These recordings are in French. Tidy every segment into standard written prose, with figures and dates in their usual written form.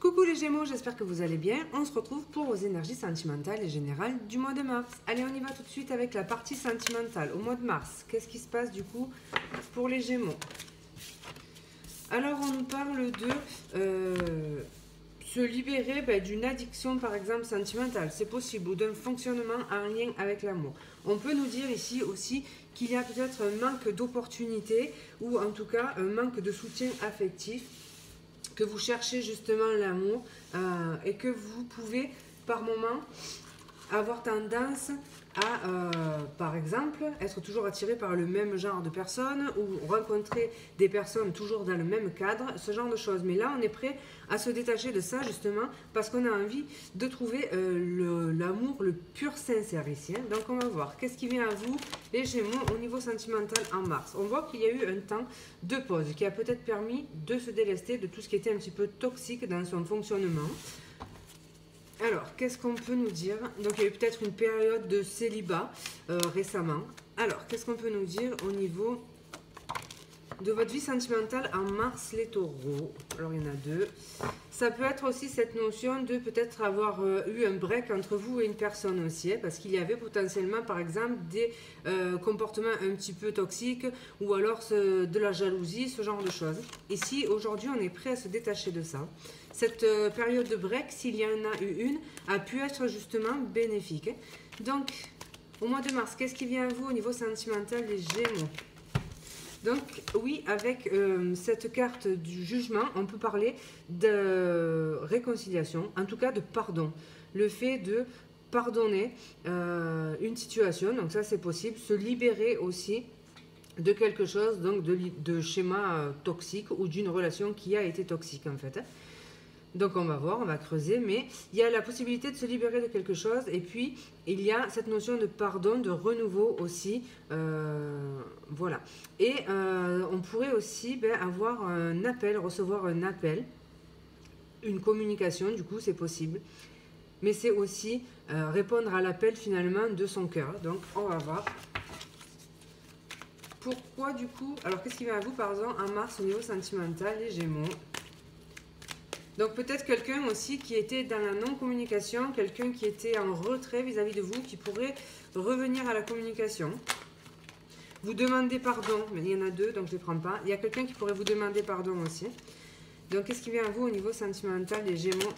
Coucou les Gémeaux, j'espère que vous allez bien. On se retrouve pour vos énergies sentimentales et générales du mois de mars. Allez, on y va tout de suite avec la partie sentimentale au mois de mars. Qu'est-ce qui se passe du coup pour les Gémeaux? Alors, on nous parle de se libérer d'une addiction, par exemple, sentimentale. C'est possible, ou d'un fonctionnement en lien avec l'amour. On peut nous dire ici aussi qu'il y a peut-être un manque d'opportunité, ou en tout cas un manque de soutien affectif, que vous cherchez justement l'amour et que vous pouvez par moment avoir tendance à, par exemple, être toujours attiré par le même genre de personnes ou rencontrer des personnes toujours dans le même cadre, ce genre de choses. Mais là, on est prêt à se détacher de ça justement parce qu'on a envie de trouver l'amour le pur sincère ici. Hein. Donc on va voir qu'est-ce qui vient à vous, les Gémeaux, au niveau sentimental en mars. On voit qu'il y a eu un temps de pause qui a peut-être permis de se délester de tout ce qui était un petit peu toxique dans son fonctionnement. Alors, qu'est-ce qu'on peut nous dire? Donc, il y a eu peut-être une période de célibat récemment. Alors, qu'est-ce qu'on peut nous dire au niveau de votre vie sentimentale en mars, les taureaux? Alors, il y en a deux. Ça peut être aussi cette notion de peut-être avoir eu un break entre vous et une personne aussi, hein, parce qu'il y avait potentiellement, par exemple, des comportements un petit peu toxiques ou alors de la jalousie, ce genre de choses. Ici, aujourd'hui, on est prêt à se détacher de ça. Cette période de break, s'il y en a eu une, a pu être justement bénéfique. Donc, au mois de mars, qu'est-ce qui vient à vous au niveau sentimental des Gémeaux? Donc, oui, avec cette carte du jugement, on peut parler de réconciliation, en tout cas de pardon. Le fait de pardonner une situation, donc ça c'est possible, se libérer aussi de quelque chose, donc de schéma toxique ou d'une relation qui a été toxique en fait. Donc on va voir, on va creuser, mais il y a la possibilité de se libérer de quelque chose et puis il y a cette notion de pardon, de renouveau aussi, voilà. Et on pourrait aussi avoir un appel, recevoir un appel, une communication, du coup c'est possible. Mais c'est aussi répondre à l'appel finalement de son cœur. Donc on va voir. Pourquoi du coup, alors qu'est-ce qui vient à vous par exemple en mars au niveau sentimental, les Gémeaux? Donc peut-être quelqu'un aussi qui était dans la non-communication, quelqu'un qui était en retrait vis-à-vis de vous, qui pourrait revenir à la communication. Vous demandez pardon, mais il y en a deux, donc je ne les prends pas. Il y a quelqu'un qui pourrait vous demander pardon aussi. Donc qu'est-ce qui vient à vous au niveau sentimental des Gémeaux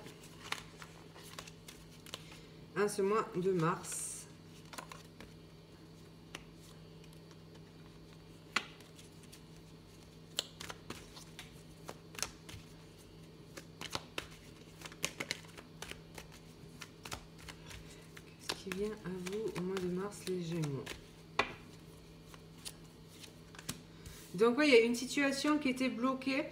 en ce mois de mars? Qui vient à vous au mois de mars, les Gémeaux? Donc oui, il y a une situation qui était bloquée,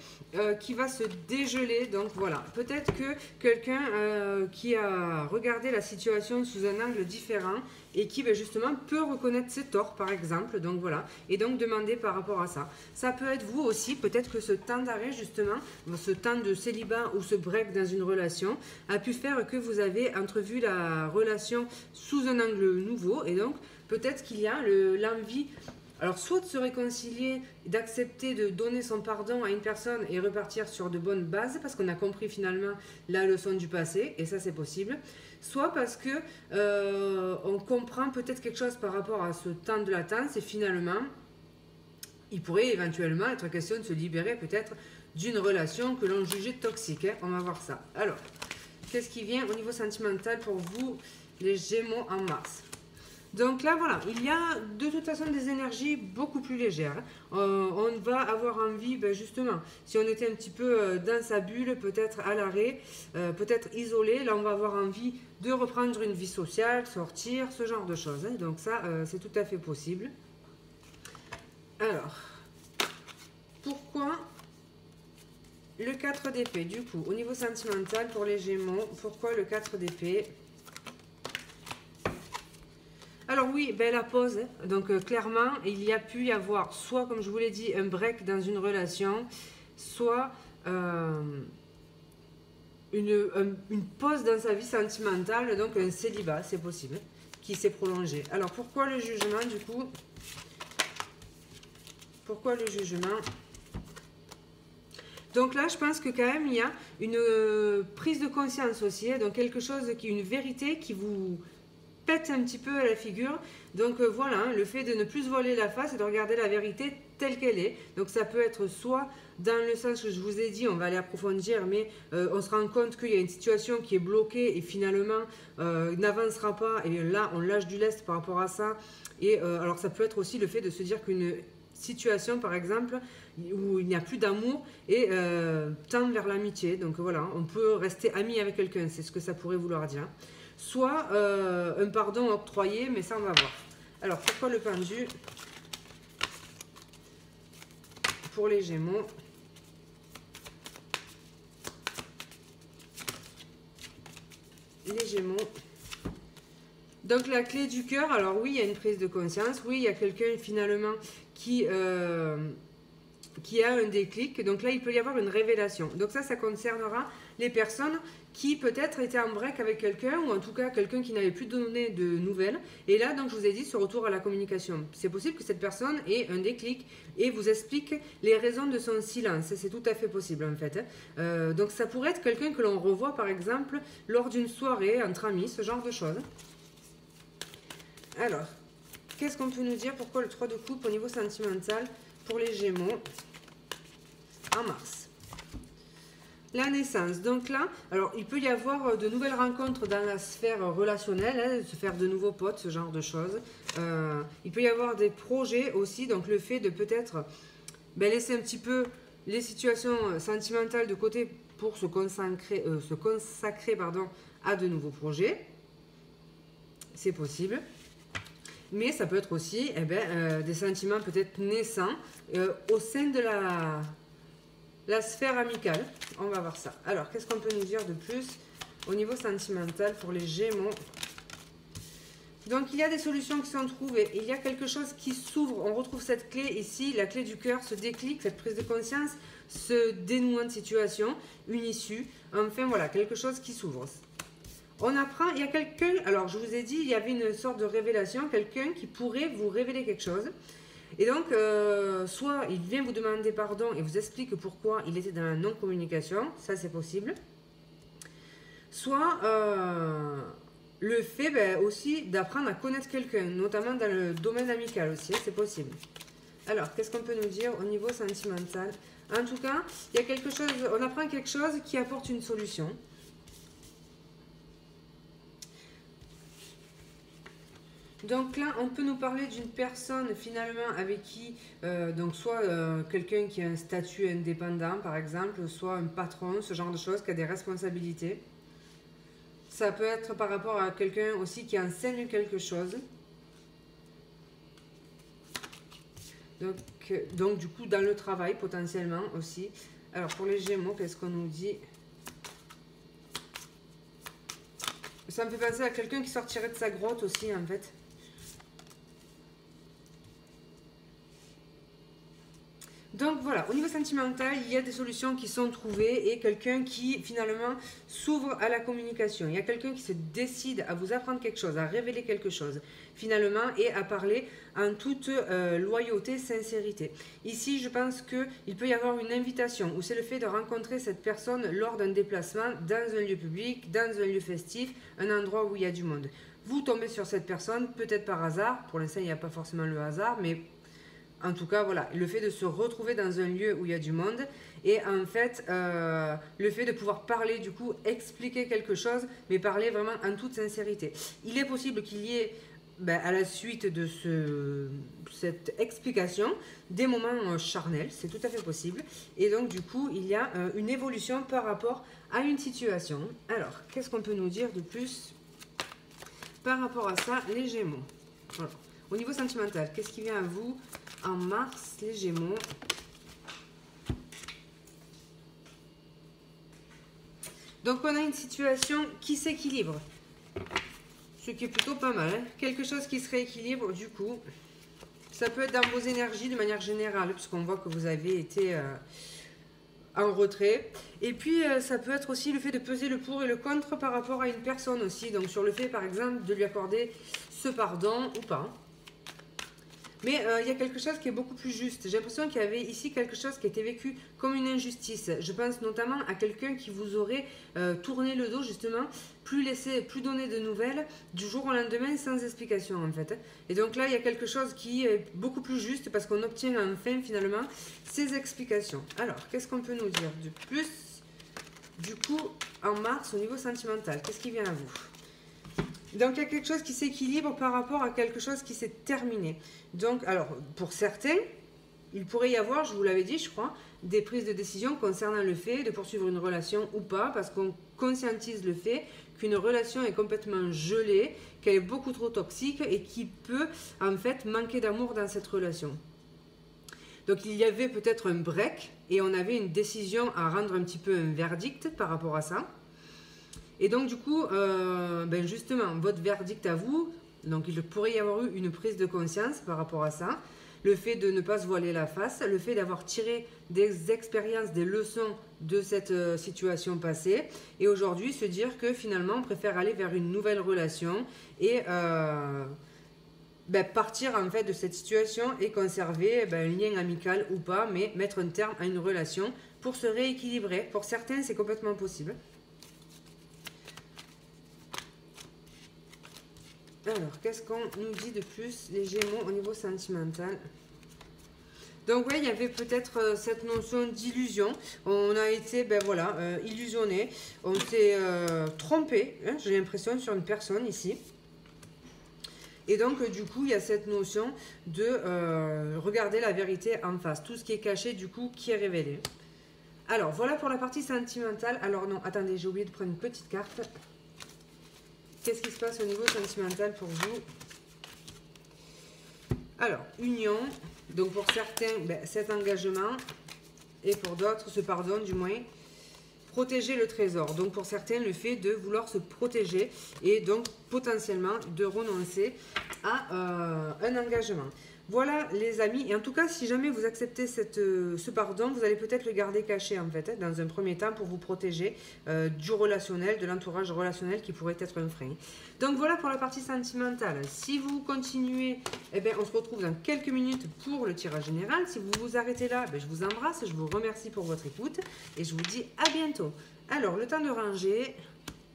qui va se dégeler. Donc voilà, peut-être que quelqu'un qui a regardé la situation sous un angle différent et qui justement peut reconnaître ses torts par exemple. Donc voilà, et donc demander par rapport à ça. Ça peut être vous aussi, peut-être que ce temps d'arrêt justement, ce temps de célibat ou ce break dans une relation a pu faire que vous avez entrevu la relation sous un angle nouveau. Et donc peut-être qu'il y a l'envie... Alors, soit de se réconcilier, d'accepter de donner son pardon à une personne et repartir sur de bonnes bases, parce qu'on a compris finalement la leçon du passé, et ça c'est possible. Soit parce que on comprend peut-être quelque chose par rapport à ce temps de latence, et finalement, il pourrait éventuellement être question de se libérer peut-être d'une relation que l'on jugeait toxique. Hein. On va voir ça. Alors, qu'est-ce qui vient au niveau sentimental pour vous, les Gémeaux en mars? Donc là, voilà, il y a de toute façon des énergies beaucoup plus légères. On va avoir envie, justement, si on était un petit peu dans sa bulle, peut-être à l'arrêt, peut-être isolé, là on va avoir envie de reprendre une vie sociale, sortir, ce genre de choses. Hein. Donc ça, c'est tout à fait possible. Alors, pourquoi le 4 d'épée, du coup, au niveau sentimental pour les Gémeaux, pourquoi le 4 d'épée? Alors oui, la pause, hein. Donc clairement, il y a pu y avoir soit, comme je vous l'ai dit, un break dans une relation, soit une pause dans sa vie sentimentale, donc un célibat, c'est possible, qui s'est prolongé. Alors pourquoi le jugement du coup? Pourquoi le jugement? Donc là, je pense que quand même, il y a une prise de conscience aussi, hein, donc quelque chose une vérité qui vous pète un petit peu à la figure. Donc voilà, hein, le fait de ne plus se voler la face et de regarder la vérité telle qu'elle est. Donc ça peut être soit dans le sens que je vous ai dit, on va aller approfondir, mais on se rend compte qu'il y a une situation qui est bloquée et finalement n'avancera pas, et là on lâche du lest par rapport à ça. Et alors ça peut être aussi le fait de se dire qu'une situation par exemple où il n'y a plus d'amour et tend vers l'amitié. Donc voilà, on peut rester ami avec quelqu'un, c'est ce que ça pourrait vouloir dire. Soit un pardon octroyé, mais ça on va voir. Alors pourquoi le pendu pour les Gémeaux? Les Gémeaux. Donc la clé du cœur, alors oui, il y a une prise de conscience, oui, il y a quelqu'un finalement qui a un déclic. Donc là, il peut y avoir une révélation. Donc ça concernera les personnes qui peut-être étaient en break avec quelqu'un, ou en tout cas quelqu'un qui n'avait plus donné de nouvelles. Et là, donc je vous ai dit, ce retour à la communication. C'est possible que cette personne ait un déclic et vous explique les raisons de son silence. C'est tout à fait possible en fait. Donc ça pourrait être quelqu'un que l'on revoit par exemple lors d'une soirée entre amis, ce genre de choses. Alors, qu'est-ce qu'on peut nous dire? Pourquoi le 3 de coupe au niveau sentimental pour les Gémeaux en mars? La naissance. Donc là, alors il peut y avoir de nouvelles rencontres dans la sphère relationnelle, hein, se faire de nouveaux potes, ce genre de choses. Il peut y avoir des projets aussi, donc le fait de peut-être laisser un petit peu les situations sentimentales de côté pour se consacrer à de nouveaux projets. C'est possible. Mais ça peut être aussi des sentiments peut-être naissants au sein de la sphère amicale. On va voir ça. Alors, qu'est-ce qu'on peut nous dire de plus au niveau sentimental pour les Gémeaux? Donc, il y a des solutions qui sont trouvées. Il y a quelque chose qui s'ouvre. On retrouve cette clé ici, la clé du cœur, ce déclic, cette prise de conscience, ce dénouement de situation, une issue. Enfin, voilà, quelque chose qui s'ouvre. On apprend, il y a quelqu'un, alors je vous ai dit, il y avait une sorte de révélation, quelqu'un qui pourrait vous révéler quelque chose. Et donc, soit il vient vous demander pardon et vous explique pourquoi il était dans la non-communication, ça c'est possible. Soit le fait aussi d'apprendre à connaître quelqu'un, notamment dans le domaine amical aussi, c'est possible. Alors, qu'est-ce qu'on peut nous dire au niveau sentimental? En tout cas, il y a quelque chose, on apprend quelque chose qui apporte une solution. Donc là, on peut nous parler d'une personne finalement avec qui, donc soit quelqu'un qui a un statut indépendant par exemple, soit un patron, ce genre de choses, qui a des responsabilités. Ça peut être par rapport à quelqu'un aussi qui enseigne quelque chose. Donc du coup dans le travail potentiellement aussi. Alors pour les Gémeaux, qu'est-ce qu'on nous dit? Ça me fait penser à quelqu'un qui sortirait de sa grotte aussi en fait. Donc voilà, au niveau sentimental, il y a des solutions qui sont trouvées et quelqu'un qui finalement s'ouvre à la communication. Il y a quelqu'un qui se décide à vous apprendre quelque chose, à révéler quelque chose finalement et à parler en toute loyauté, sincérité. Ici, je pense qu'il peut y avoir une invitation ou c'est le fait de rencontrer cette personne lors d'un déplacement dans un lieu public, dans un lieu festif, un endroit où il y a du monde. Vous tombez sur cette personne, peut-être par hasard, pour l'instant il n'y a pas forcément le hasard, mais en tout cas, voilà, le fait de se retrouver dans un lieu où il y a du monde et en fait, le fait de pouvoir parler, du coup, expliquer quelque chose, mais parler vraiment en toute sincérité. Il est possible qu'il y ait, à la suite de cette explication, des moments charnels, c'est tout à fait possible. Et donc, du coup, il y a une évolution par rapport à une situation. Alors, qu'est-ce qu'on peut nous dire de plus par rapport à ça, les Gémeaux? Voilà. Au niveau sentimental, qu'est-ce qui vient à vous en mars, les Gémeaux? Donc, on a une situation qui s'équilibre. Ce qui est plutôt pas mal. Hein. Quelque chose qui se rééquilibre, du coup. Ça peut être dans vos énergies de manière générale, puisqu'on voit que vous avez été en retrait. Et puis, ça peut être aussi le fait de peser le pour et le contre par rapport à une personne aussi. Donc, sur le fait, par exemple, de lui accorder ce pardon ou pas. Mais il y a quelque chose qui est beaucoup plus juste. J'ai l'impression qu'il y avait ici quelque chose qui était vécu comme une injustice. Je pense notamment à quelqu'un qui vous aurait tourné le dos justement, plus donner de nouvelles du jour au lendemain sans explication en fait. Et donc là, il y a quelque chose qui est beaucoup plus juste parce qu'on obtient enfin finalement ces explications. Alors, qu'est-ce qu'on peut nous dire de plus du coup en mars au niveau sentimental? Qu'est-ce qui vient à vous? Donc, il y a quelque chose qui s'équilibre par rapport à quelque chose qui s'est terminé. Donc, alors, pour certains, il pourrait y avoir, je vous l'avais dit, je crois, des prises de décision concernant le fait de poursuivre une relation ou pas, parce qu'on conscientise le fait qu'une relation est complètement gelée, qu'elle est beaucoup trop toxique et qui peut, en fait, manquer d'amour dans cette relation. Donc, il y avait peut-être un break et on avait une décision à rendre un petit peu un verdict par rapport à ça. Et donc, du coup, ben justement, votre verdict à vous, donc il pourrait y avoir eu une prise de conscience par rapport à ça, le fait de ne pas se voiler la face, le fait d'avoir tiré des expériences, des leçons de cette situation passée, et aujourd'hui se dire que finalement, on préfère aller vers une nouvelle relation et ben, partir en fait de cette situation et conserver ben, un lien amical ou pas, mais mettre un terme à une relation pour se rééquilibrer. Pour certains, c'est complètement possible. Alors, qu'est-ce qu'on nous dit de plus, les Gémeaux, au niveau sentimental? Donc, oui, il y avait peut-être cette notion d'illusion. On a été, ben voilà, illusionné. On s'est trompé, hein, j'ai l'impression, sur une personne ici. Et donc, du coup, il y a cette notion de regarder la vérité en face. Tout ce qui est caché, du coup, qui est révélé. Alors, voilà pour la partie sentimentale. Alors, non, attendez, j'ai oublié de prendre une petite carte. Qu'est-ce qui se passe au niveau sentimental pour vous? Alors, union. Donc, pour certains, ben, cet engagement. Et pour d'autres, ce pardon, du moins. Protéger le trésor. Donc, pour certains, le fait de vouloir se protéger. Et donc, potentiellement, de renoncer à un engagement. Voilà, les amis. Et en tout cas, si jamais vous acceptez ce pardon, vous allez peut-être le garder caché, en fait, dans un premier temps, pour vous protéger du relationnel, de l'entourage relationnel qui pourrait être un frein. Donc, voilà pour la partie sentimentale. Si vous continuez, eh bien, on se retrouve dans quelques minutes pour le tirage général. Si vous vous arrêtez là, ben, je vous embrasse, je vous remercie pour votre écoute et je vous dis à bientôt. Alors, le temps de ranger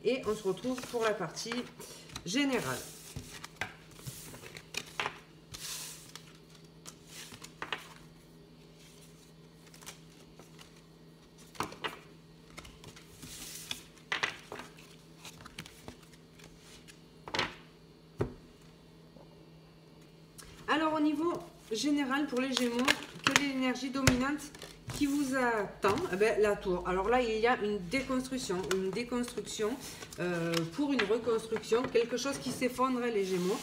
et on se retrouve pour la partie générale. Alors, au niveau général, pour les Gémeaux, quelle est l'énergie dominante qui vous attend? Eh bien, la tour. Alors là, il y a une déconstruction pour une reconstruction, quelque chose qui s'effondre, les Gémeaux.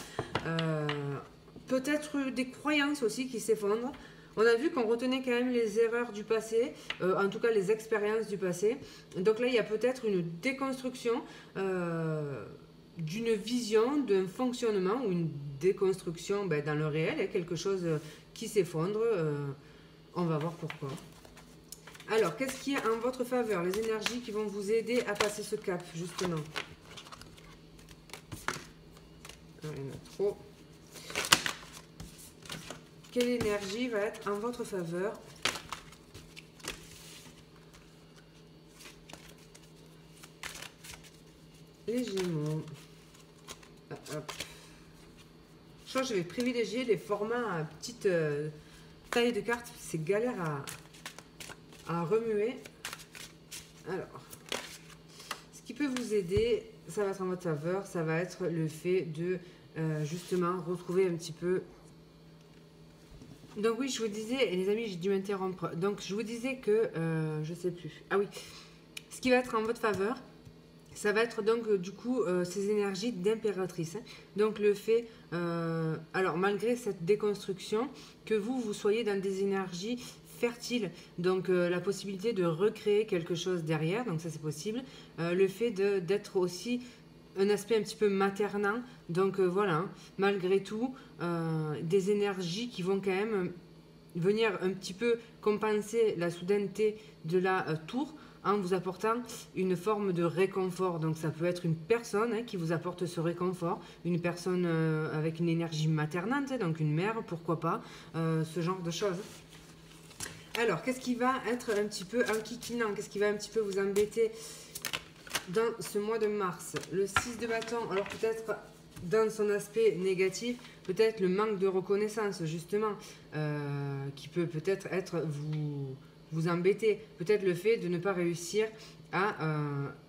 Peut-être des croyances aussi qui s'effondrent. On a vu qu'on retenait quand même les erreurs du passé, en tout cas les expériences du passé. Donc là, il y a peut-être une déconstruction d'une vision, d'un fonctionnement ou une déconstruction ben, dans le réel, quelque chose qui s'effondre. On va voir pourquoi. Alors, qu'est-ce qui est en votre faveur? Les énergies qui vont vous aider à passer ce cap, justement. Alors, il y en a trop. Quelle énergie va être en votre faveur? Les Gémeaux. Hop. Je crois que je vais privilégier les formats à petite taille de carte. C'est galère à remuer. Alors, ce qui peut vous aider, ça va être en votre faveur. Ça va être le fait de justement retrouver un petit peu... Donc oui, je vous disais, et les amis, j'ai dû m'interrompre. Donc je vous disais que, je sais plus. Ah oui, ce qui va être en votre faveur, ça va être donc du coup ces énergies d'impératrice. Hein. Donc le fait, alors malgré cette déconstruction, que vous soyez dans des énergies fertiles, donc la possibilité de recréer quelque chose derrière, donc ça c'est possible. Le fait d'être aussi un aspect un petit peu maternant, donc voilà, hein, malgré tout, des énergies qui vont quand même venir un petit peu compenser la soudaineté de la tour. en vous apportant une forme de réconfort. Donc ça peut être une personne qui vous apporte ce réconfort, une personne avec une énergie maternante, donc une mère, pourquoi pas, ce genre de choses. Alors, qu'est-ce qui va être un petit peu enquiquinant? Qu'est-ce qui va un petit peu vous embêter dans ce mois de mars? Le 6 de bâton, alors peut-être dans son aspect négatif, peut-être le manque de reconnaissance, justement, qui peut peut-être vous embêter. Peut-être le fait de ne pas réussir à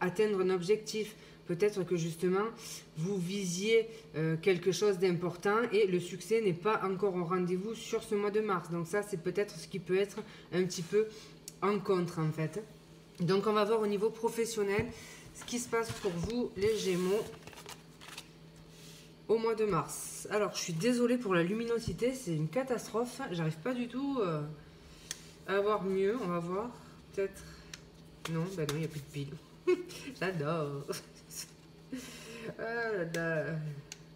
atteindre un objectif. Peut-être que justement, vous visiez quelque chose d'important et le succès n'est pas encore au rendez-vous sur ce mois de mars. Donc ça, c'est peut-être ce qui peut être un petit peu en contre, en fait. Donc on va voir au niveau professionnel ce qui se passe pour vous, les Gémeaux, au mois de mars. Alors, je suis désolée pour la luminosité, c'est une catastrophe. J'arrive pas du tout à avoir mieux. On va voir. Peut-être... Non, ben non, il n'y a plus de piles. J'adore.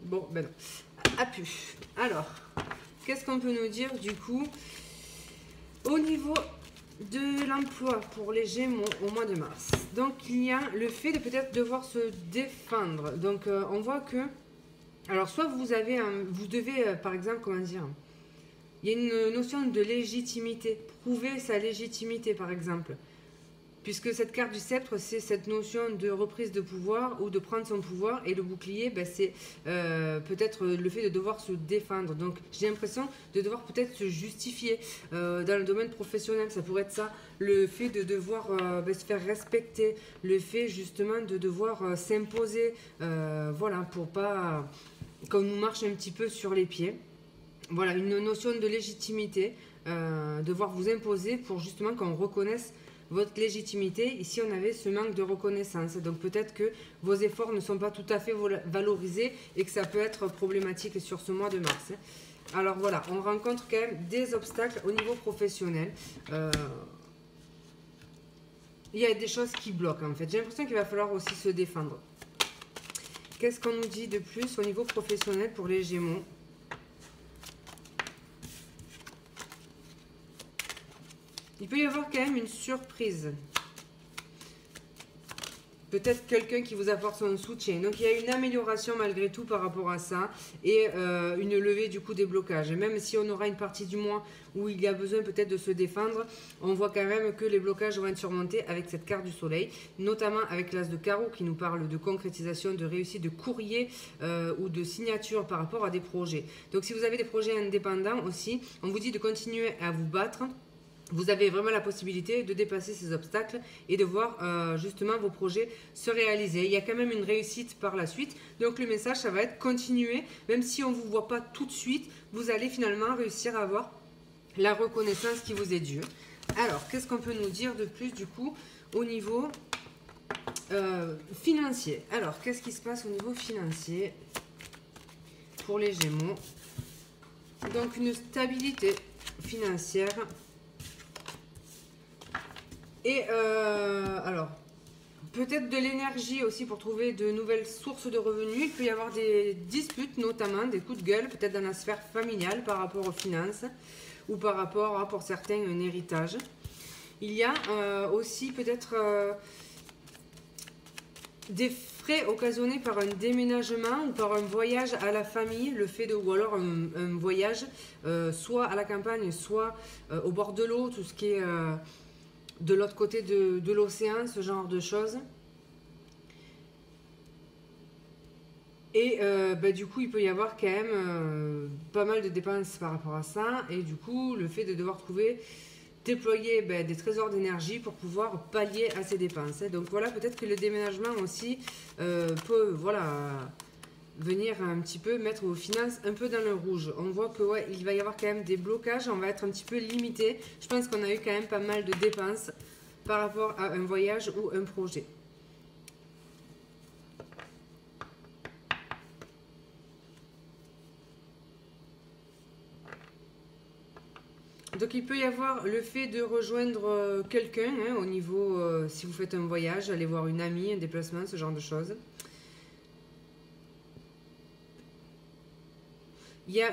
Bon, ben non. A pu. Alors, qu'est-ce qu'on peut nous dire du coup au niveau de l'emploi pour les Gémeaux au mois de mars? Donc, il y a le fait de peut-être devoir se défendre. Donc, on voit que... Alors, soit vous devez, par exemple, comment dire... Il y a une notion de légitimité. Prouver sa légitimité, par exemple. Puisque cette carte du sceptre, c'est cette notion de reprise de pouvoir ou de prendre son pouvoir. Et le bouclier, ben, c'est peut-être le fait de devoir se défendre. Donc j'ai l'impression de devoir peut-être se justifier dans le domaine professionnel. Ça pourrait être ça, le fait de devoir se faire respecter. Le fait justement de devoir s'imposer. Voilà, pour pas qu'on nous marche un petit peu sur les pieds. Voilà, une notion de légitimité. Devoir vous imposer pour justement qu'on reconnaisse votre légitimité. Ici, on avait ce manque de reconnaissance. Donc, peut-être que vos efforts ne sont pas tout à fait valorisés et que ça peut être problématique sur ce mois de mars. Alors, voilà, on rencontre quand même des obstacles au niveau professionnel. Il y a des choses qui bloquent, en fait. J'ai l'impression qu'il va falloir aussi se défendre. Qu'est-ce qu'on nous dit de plus au niveau professionnel pour les Gémeaux ? Il peut y avoir quand même une surprise. Peut-être quelqu'un qui vous apporte son soutien. Donc il y a une amélioration malgré tout par rapport à ça. Et une levée du coup des blocages. Et même si on aura une partie du mois où il y a besoin peut-être de se défendre, on voit quand même que les blocages vont être surmontés avec cette carte du soleil. Notamment avec l'as de carreau qui nous parle de concrétisation, de réussite, de courrier ou de signature par rapport à des projets. Donc si vous avez des projets indépendants aussi, on vous dit de continuer à vous battre. Vous avez vraiment la possibilité de dépasser ces obstacles et de voir justement vos projets se réaliser. Il y a quand même une réussite par la suite. Donc le message, ça va être continuer. Même si on ne vous voit pas tout de suite, vous allez finalement réussir à avoir la reconnaissance qui vous est due. Alors, qu'est-ce qu'on peut nous dire de plus du coup au niveau financier? Alors, qu'est-ce qui se passe au niveau financier pour les Gémeaux? Donc une stabilité financière. Et alors, peut-être de l'énergie aussi pour trouver de nouvelles sources de revenus. Il peut y avoir des disputes, notamment des coups de gueule, peut-être dans la sphère familiale par rapport aux finances ou par rapport à, pour certains, un héritage. Il y a aussi peut-être des frais occasionnés par un déménagement ou par un voyage à la famille, le fait de, ou alors un voyage soit à la campagne, soit au bord de l'eau, tout ce qui est... de l'autre côté de l'océan, ce genre de choses. Et du coup, il peut y avoir quand même pas mal de dépenses par rapport à ça. Et du coup, le fait de devoir déployer des trésors d'énergie pour pouvoir pallier à ces dépenses. Donc voilà, peut-être que le déménagement aussi peut venir un petit peu mettre vos finances un peu dans le rouge. On voit que ouais, il va y avoir quand même des blocages, on va être un petit peu limité. Je pense qu'on a eu quand même pas mal de dépenses par rapport à un voyage ou un projet. Donc il peut y avoir le fait de rejoindre quelqu'un au niveau, si vous faites un voyage, aller voir une amie, un déplacement, ce genre de choses. Il y a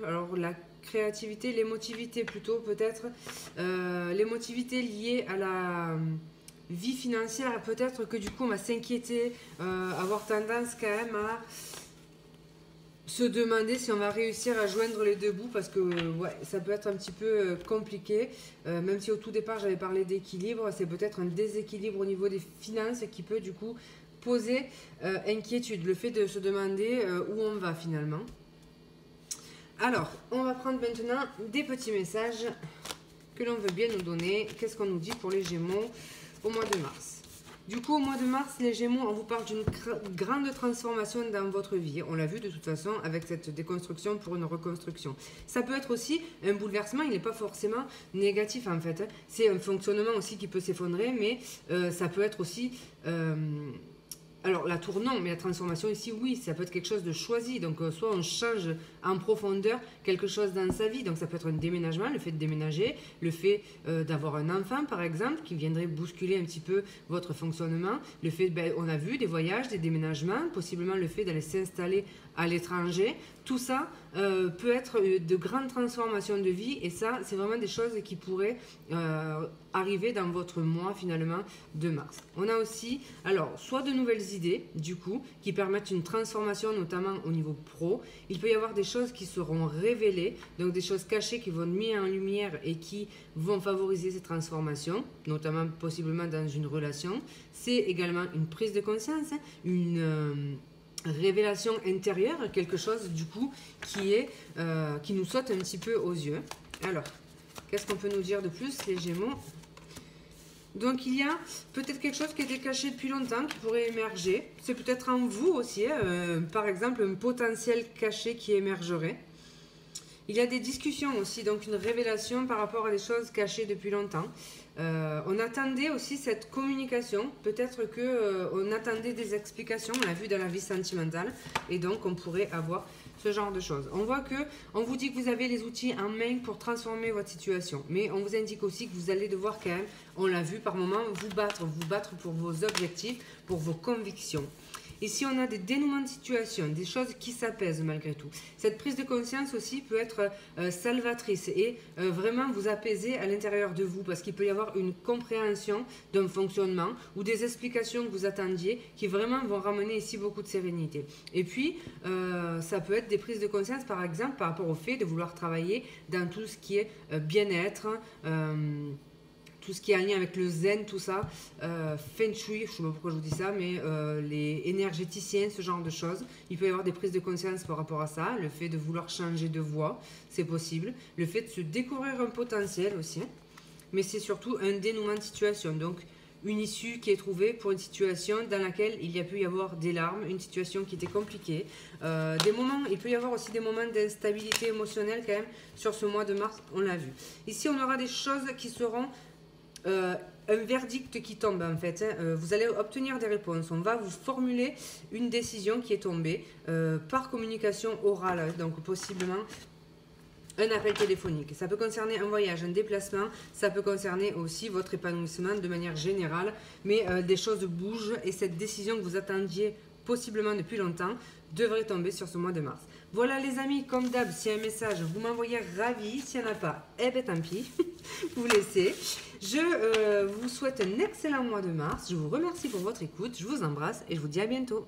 alors la créativité, l'émotivité plutôt peut-être, l'émotivité liée à vie financière, peut-être que du coup on va s'inquiéter, avoir tendance quand même à se demander si on va réussir à joindre les deux bouts parce que ouais, ça peut être un petit peu compliqué. Même si au tout départ j'avais parlé d'équilibre, c'est peut-être un déséquilibre au niveau des finances qui peut du coup poser inquiétude. Le fait de se demander où on va finalement. Alors, on va prendre maintenant des petits messages que l'on veut bien nous donner. Qu'est-ce qu'on nous dit pour les Gémeaux au mois de mars? Du coup, au mois de mars, les Gémeaux, on vous parle d'une grande transformation dans votre vie. On l'a vu de toute façon avec cette déconstruction pour une reconstruction. Ça peut être aussi un bouleversement, il n'est pas forcément négatif en fait. C'est un fonctionnement aussi qui peut s'effondrer, mais ça peut être aussi... alors la tour non, mais la transformation ici oui, ça peut être quelque chose de choisi. Donc soit on change en profondeur quelque chose dans sa vie. Donc ça peut être un déménagement, le fait de déménager, le fait d'avoir un enfant par exemple qui viendrait bousculer un petit peu votre fonctionnement. Le fait, on a vu des voyages, des déménagements, possiblement le fait d'aller s'installer à l'étranger. Tout ça peut être de grandes transformations de vie et ça c'est vraiment des choses qui pourraient arriver dans votre mois finalement de mars. On a aussi alors soit de nouvelles idées du coup qui permettent une transformation notamment au niveau pro. Il peut y avoir des choses qui seront révélées, donc des choses cachées qui vont être mises en lumière et qui vont favoriser ces transformations, notamment possiblement dans une relation. C'est également une prise de conscience, une révélation intérieure, quelque chose du coup qui nous saute un petit peu aux yeux. Alors, qu'est-ce qu'on peut nous dire de plus les Gémeaux? Donc il y a peut-être quelque chose qui était caché depuis longtemps qui pourrait émerger. C'est peut-être en vous aussi, par exemple un potentiel caché qui émergerait. Il y a des discussions aussi, donc une révélation par rapport à des choses cachées depuis longtemps. On attendait aussi cette communication, peut-être qu'on attendait des explications, on l'a vu dans la vie sentimentale, et donc on pourrait avoir ce genre de choses. On voit que on vous dit que vous avez les outils en main pour transformer votre situation, mais on vous indique aussi que vous allez devoir quand même, on l'a vu par moments, vous battre pour vos objectifs, pour vos convictions. Ici, on a des dénouements de situation, des choses qui s'apaisent malgré tout. Cette prise de conscience aussi peut être salvatrice et vraiment vous apaiser à l'intérieur de vous parce qu'il peut y avoir une compréhension d'un fonctionnement ou des explications que vous attendiez qui vraiment vont ramener ici beaucoup de sérénité. Et puis, ça peut être des prises de conscience, par exemple, par rapport au fait de vouloir travailler dans tout ce qui est bien-être, tout ce qui est en lien avec le zen, tout ça, feng shui, je ne sais pas pourquoi je vous dis ça, mais les énergéticiens, ce genre de choses. Il peut y avoir des prises de conscience par rapport à ça, le fait de vouloir changer de voie, c'est possible. Le fait de se découvrir un potentiel aussi, mais c'est surtout un dénouement de situation, donc une issue qui est trouvée pour une situation dans laquelle il y a pu y avoir des larmes, une situation qui était compliquée, des moments, il peut y avoir aussi des moments d'instabilité émotionnelle quand même sur ce mois de mars, on l'a vu. Ici, on aura des choses qui seront un verdict qui tombe en fait, vous allez obtenir des réponses, on va vous formuler une décision qui est tombée par communication orale, donc possiblement un appel téléphonique. Ça peut concerner un voyage, un déplacement, ça peut concerner aussi votre épanouissement de manière générale, mais des choses bougent et cette décision que vous attendiez possiblement depuis longtemps devrait tomber sur ce mois de mars. Voilà les amis, comme d'hab, s'il y a un message, vous m'envoyez ravi. S'il n'y en a pas, eh ben tant pis, vous laissez. Je vous souhaite un excellent mois de mars. Je vous remercie pour votre écoute, je vous embrasse et je vous dis à bientôt.